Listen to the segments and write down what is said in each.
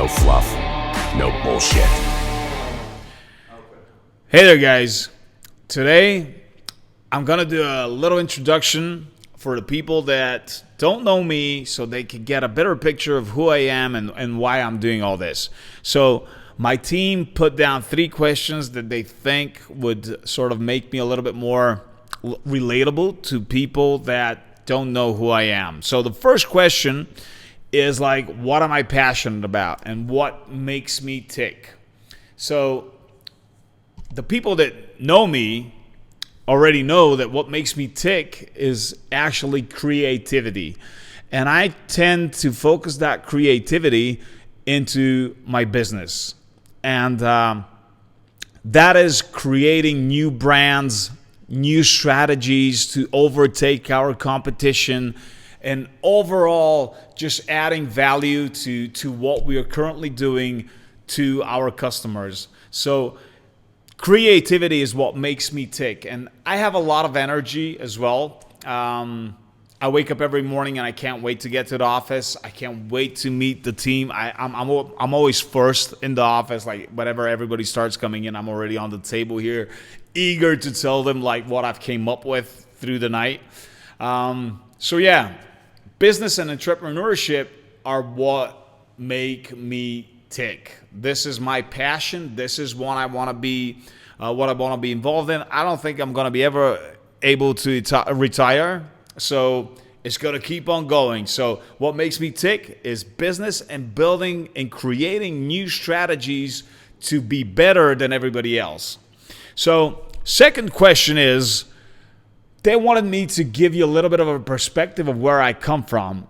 No fluff, no bullshit. Hey there, guys. Today, I'm going to do a little introduction for the people that don't know me so they can get a better picture of who I am and why I'm doing all this. So my team put down 3 questions that they think would sort of make me a little bit more relatable to people that don't know who I am. So the first question is like, what am I passionate about and what makes me tick? So the people that know me already know that what makes me tick is actually creativity. And I tend to focus that creativity into my business. And that is creating new brands, new strategies to overtake our competition, and overall just adding value to what we are currently doing to our customers. So creativity is what makes me tick. And I have a lot of energy as well. I wake up every morning and I can't wait to get to the office. I can't wait to meet the team. I'm always first in the office. Like whenever everybody starts coming in, I'm already on the table here, eager to tell them like what I've came up with through the night. So yeah, business and entrepreneurship are what make me tick. This is my passion. This is what I want to be involved in. I don't think I'm going to be ever able to retire. So it's going to keep on going. So what makes me tick is business and building and creating new strategies to be better than everybody else. So second question is, they wanted me to give you a little bit of a perspective of where I come from,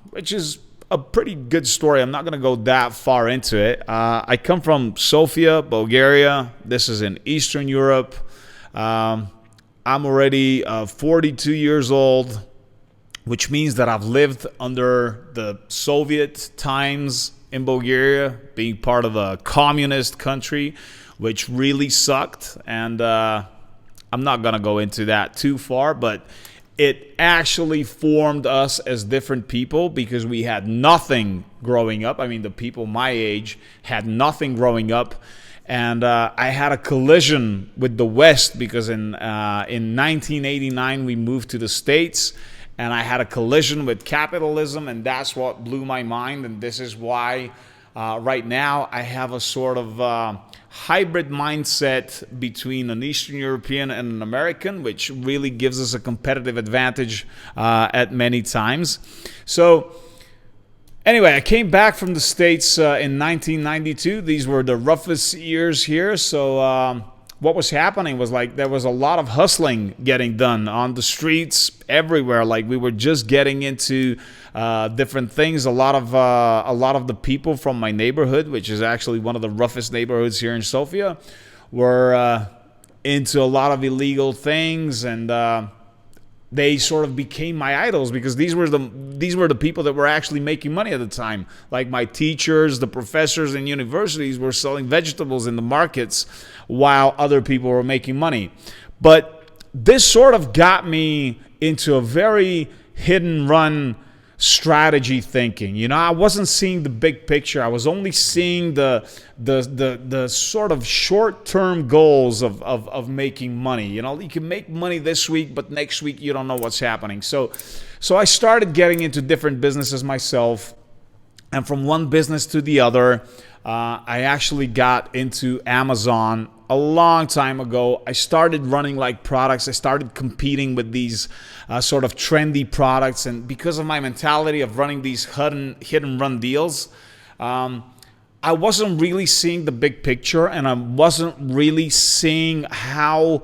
which is a pretty good story. I'm not going to go that far into it. I come from Sofia, Bulgaria. This is in Eastern Europe. I'm already 42 years old, which means that I've lived under the Soviet times in Bulgaria, being part of a communist country, which really sucked. And I'm not going to go into that too far, but it actually formed us as different people because we had nothing growing up. I mean, the people my age had nothing growing up. And I had a collision with the West because in 1989 we moved to the States, and I had a collision with capitalism, and that's what blew my mind. And this is why right now I have a sort of hybrid mindset between an Eastern European and an American, which really gives us a competitive advantage at many times. So anyway, I came back from the States in 1992. These were the roughest years here. So what was happening was like there was a lot of hustling getting done on the streets everywhere. Like we were just getting into different things. A lot of the people from my neighborhood, which is actually one of the roughest neighborhoods here in Sofia, were into a lot of illegal things, and they sort of became my idols because these were the people that were actually making money at the time. Like my teachers, the professors in universities were selling vegetables in the markets while other people were making money. But this sort of got me into a very hidden run strategy thinking. You know, I wasn't seeing the big picture. I was only seeing the sort of short-term goals of making money. You know, you can make money this week, but next week you don't know what's happening. So I started getting into different businesses myself, and from one business to the other, I actually got into Amazon a long time ago. I started running like products. I started competing with these sort of trendy products. And because of my mentality of running these hit and run deals, I wasn't really seeing the big picture, and I wasn't really seeing how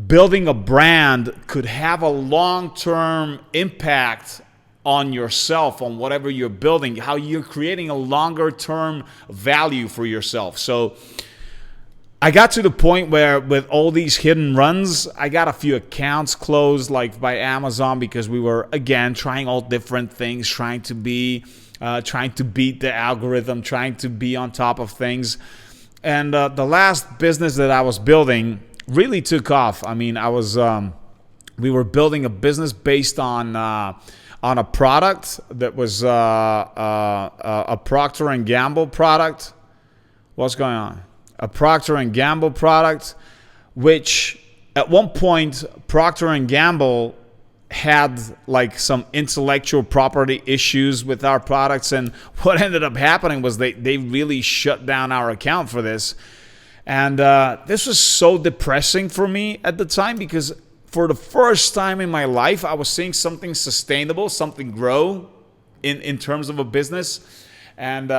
building a brand could have a long-term impact on yourself, on whatever you're building, how you're creating a longer term value for yourself. So I got to the point where with all these hidden runs, I got a few accounts closed like by Amazon because we were, again, trying all different things, trying to beat the algorithm, trying to be on top of things. And the last business that I was building really took off. I mean, we were building a business based on on a product that was a Procter and Gamble product. What's going on? A Procter and Gamble product, which at one point Procter and Gamble had like some intellectual property issues with our products, and what ended up happening was they really shut down our account for this. And this was so depressing for me at the time, because for the first time in my life, I was seeing something sustainable, something grow in terms of a business. And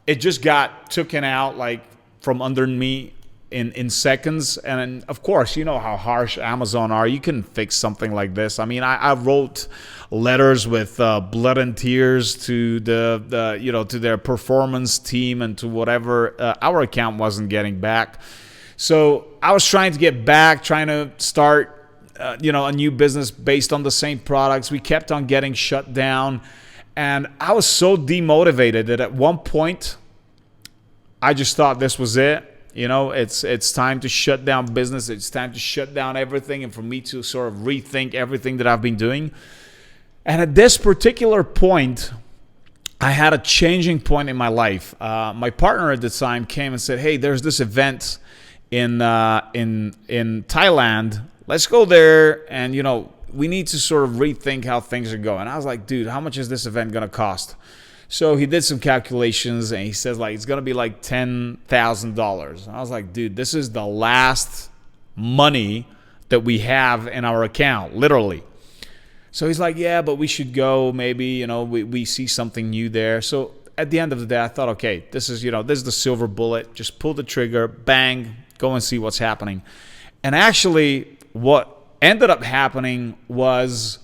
it just got taken out like from under me in seconds. And of course, you know how harsh Amazon are. You can fix something like this. I mean, I wrote letters with blood and tears to to their performance team and to whatever. Our account wasn't getting back. So I was trying to get back, trying to start a new business based on the same products. We kept on getting shut down. And I was so demotivated that at one point, I just thought this was it. It's time to shut down business. It's time to shut down everything, and for me to sort of rethink everything that I've been doing. And at this particular point, I had a changing point in my life. My partner at the time came and said, "Hey, there's this event in Thailand. Let's go there, and we need to sort of rethink how things are going." I was like, "Dude, how much is this event gonna cost?" So he did some calculations, and he says like it's gonna be like $10,000. I was like, "Dude, this is the last money that we have in our account, literally." So he's like, "Yeah, but we should go. Maybe we see something new there." So at the end of the day, I thought, okay, this is the silver bullet. Just pull the trigger, bang, go and see what's happening. And actually, what ended up happening was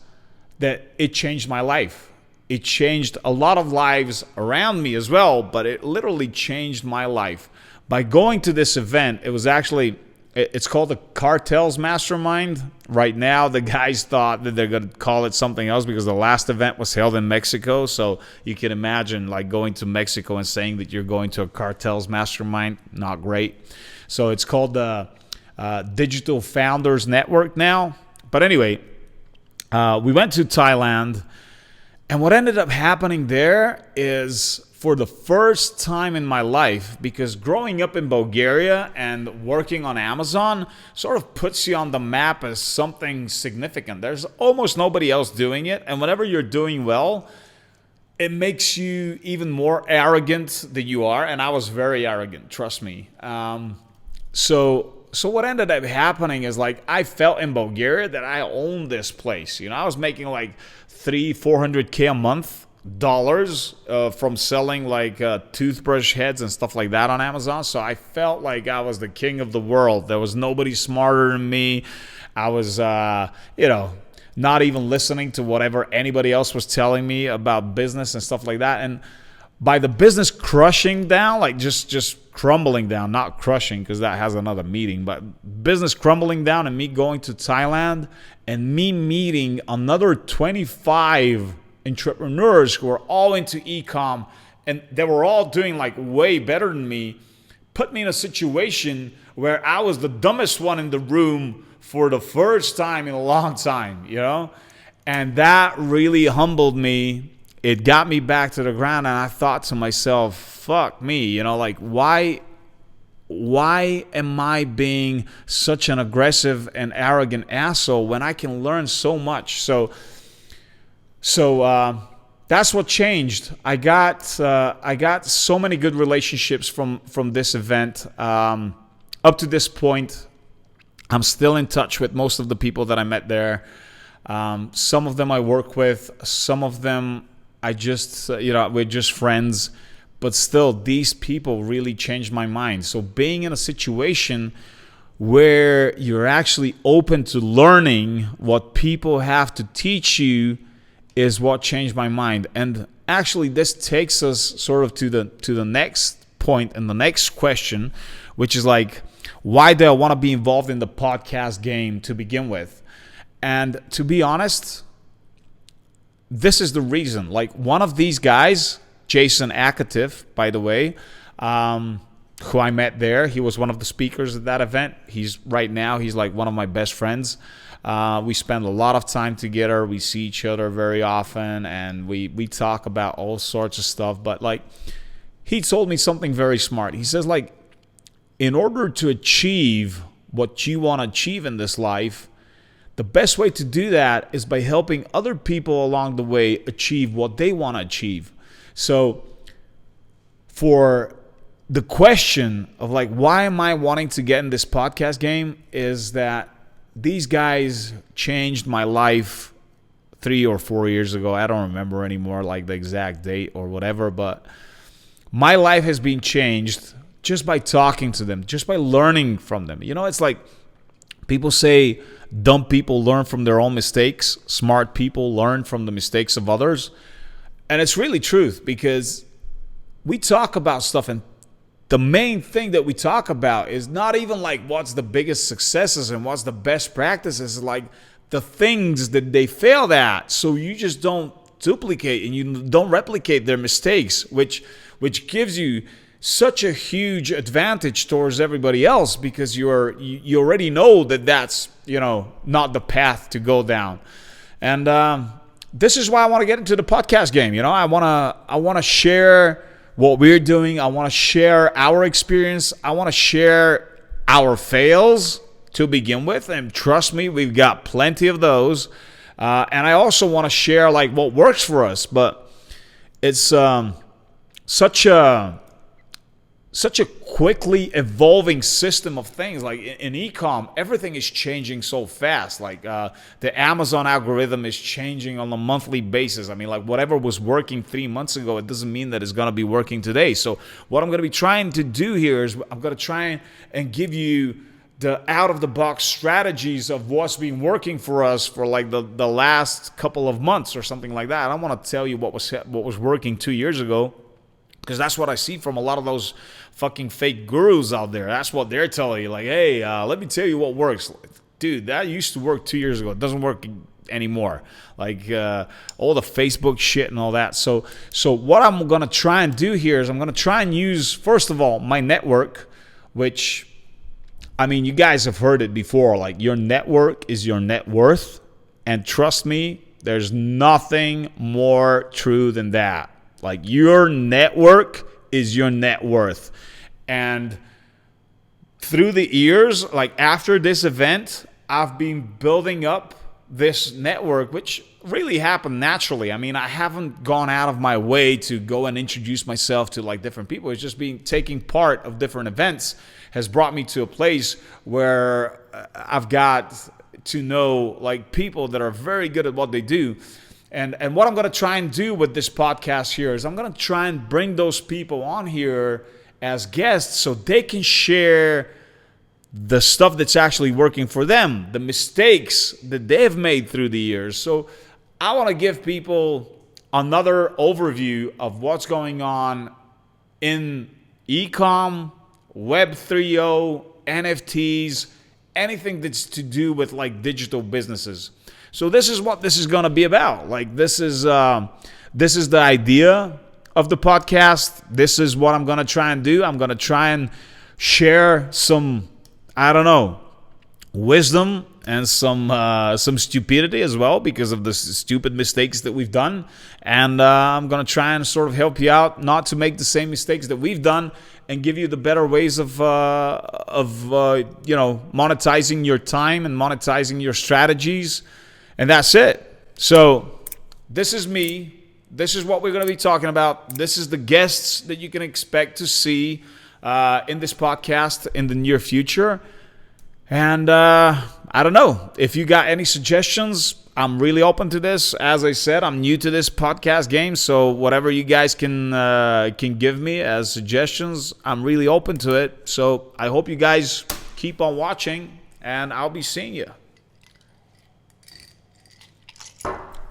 that it changed my life. It changed a lot of lives around me as well, but it literally changed my life. By going to this event, it's called the Cartels Mastermind. Right now, the guys thought that they're going to call it something else because the last event was held in Mexico. So you can imagine like going to Mexico and saying that you're going to a Cartels Mastermind. Not great. So it's called the Digital Founders Network now. But anyway, we went to Thailand. And what ended up happening there is, for the first time in my life, because growing up in Bulgaria and working on Amazon sort of puts you on the map as something significant. There's almost nobody else doing it. And whenever you're doing well, it makes you even more arrogant than you are. And I was very arrogant, trust me. So what ended up happening is like I felt in Bulgaria that I owned this place. I was making like $300-400K a month from selling like toothbrush heads and stuff like that on Amazon. So I felt like I was the king of the world. There was nobody smarter than me. I was, not even listening to whatever anybody else was telling me about business and stuff like that. And by the business crushing down, like just crumbling down, not crushing because that has another meaning, but business crumbling down and me going to Thailand and me meeting another 25 entrepreneurs who are all into e-com, and they were all doing like way better than me, put me in a situation where I was the dumbest one in the room for the first time in a long time, and that really humbled me. It got me back to the ground, and I thought to myself, fuck me, like why am I being such an aggressive and arrogant asshole when I can learn so much? So that's what changed. I got so many good relationships from this event. Up to this point, I'm still in touch with most of the people that I met there. Some of them I work with, some of them I just, we're just friends. But still, these people really changed my mind. So being in a situation where you're actually open to learning what people have to teach you is what changed my mind. And actually, this takes us sort of to the next point and the next question, which is like, why do I want to be involved in the podcast game to begin with? And to be honest, this is the reason. Like, one of these guys, Jason Akatif, by the way, who I met there. He was one of the speakers at that event. He's like one of my best friends. We spend a lot of time together. We see each other very often, and we talk about all sorts of stuff. But like, he told me something very smart. He says, like, in order to achieve what you want to achieve in this life, the best way to do that is by helping other people along the way achieve what they want to achieve. So for the question of like, why am I wanting to get in this podcast game, is that these guys changed my life 3 or 4 years ago. I don't remember anymore, like the exact date or whatever, but my life has been changed just by talking to them, just by learning from them. You know, it's like people say dumb people learn from their own mistakes. Smart people learn from the mistakes of others. And it's really truth, because we talk about stuff, and the main thing that we talk about is not even like what's the biggest successes and what's the best practices, like the things that they failed at. So you just don't duplicate and you don't replicate their mistakes, which gives you such a huge advantage towards everybody else, because you already know that that's, you know, not the path to go down. And this is why I want to get into the podcast game. You know, I want to share what we're doing. I want to share our experience. I want to share our fails to begin with. And trust me, we've got plenty of those. And I also want to share like what works for us. But it's such a quickly evolving system of things. Like in e-com, everything is changing so fast. Like the Amazon algorithm is changing on a monthly basis. I mean, like whatever was working 3 months ago, it doesn't mean that it's going to be working today. So what I'm going to be trying to do here is I'm going to try and give you the out-of-the-box strategies of what's been working for us for like the last couple of months or something like that. I don't want to tell you what was working 2 years ago, because that's what I see from a lot of those fucking fake gurus out there. That's what they're telling you. Like, hey, let me tell you what works. Dude, that used to work 2 years ago. It doesn't work anymore. Like all the Facebook shit and all that. So what I'm going to try and do here is I'm going to try and use, first of all, my network, which, I mean, you guys have heard it before. Like, your network is your net worth. And trust me, there's nothing more true than that. Like, your network is your net worth. And through the years, like after this event, I've been building up this network, which really happened naturally. I mean, I haven't gone out of my way to go and introduce myself to like different people. It's just been taking part of different events has brought me to a place where I've got to know like people that are very good at what they do. And what I'm going to try and do with this podcast here is I'm going to try and bring those people on here as guests so they can share the stuff that's actually working for them, the mistakes that they've made through the years. So I want to give people another overview of what's going on in e-com, Web 3.0, NFTs, anything that's to do with like digital businesses. So this is what this is going to be about. Like this is the idea of the podcast. This is what I'm going to try and do. I'm going to try and share some, I don't know, wisdom and some stupidity as well because of the stupid mistakes that we've done. And I'm going to try and sort of help you out not to make the same mistakes that we've done and give you the better ways of monetizing your time and monetizing your strategies. And that's it. So this is me. This is what we're going to be talking about. This is the guests that you can expect to see in this podcast in the near future. And I don't know. If you got any suggestions, I'm really open to this. As I said, I'm new to this podcast game. So whatever you guys can give me as suggestions, I'm really open to it. So I hope you guys keep on watching, and I'll be seeing you.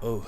Oh.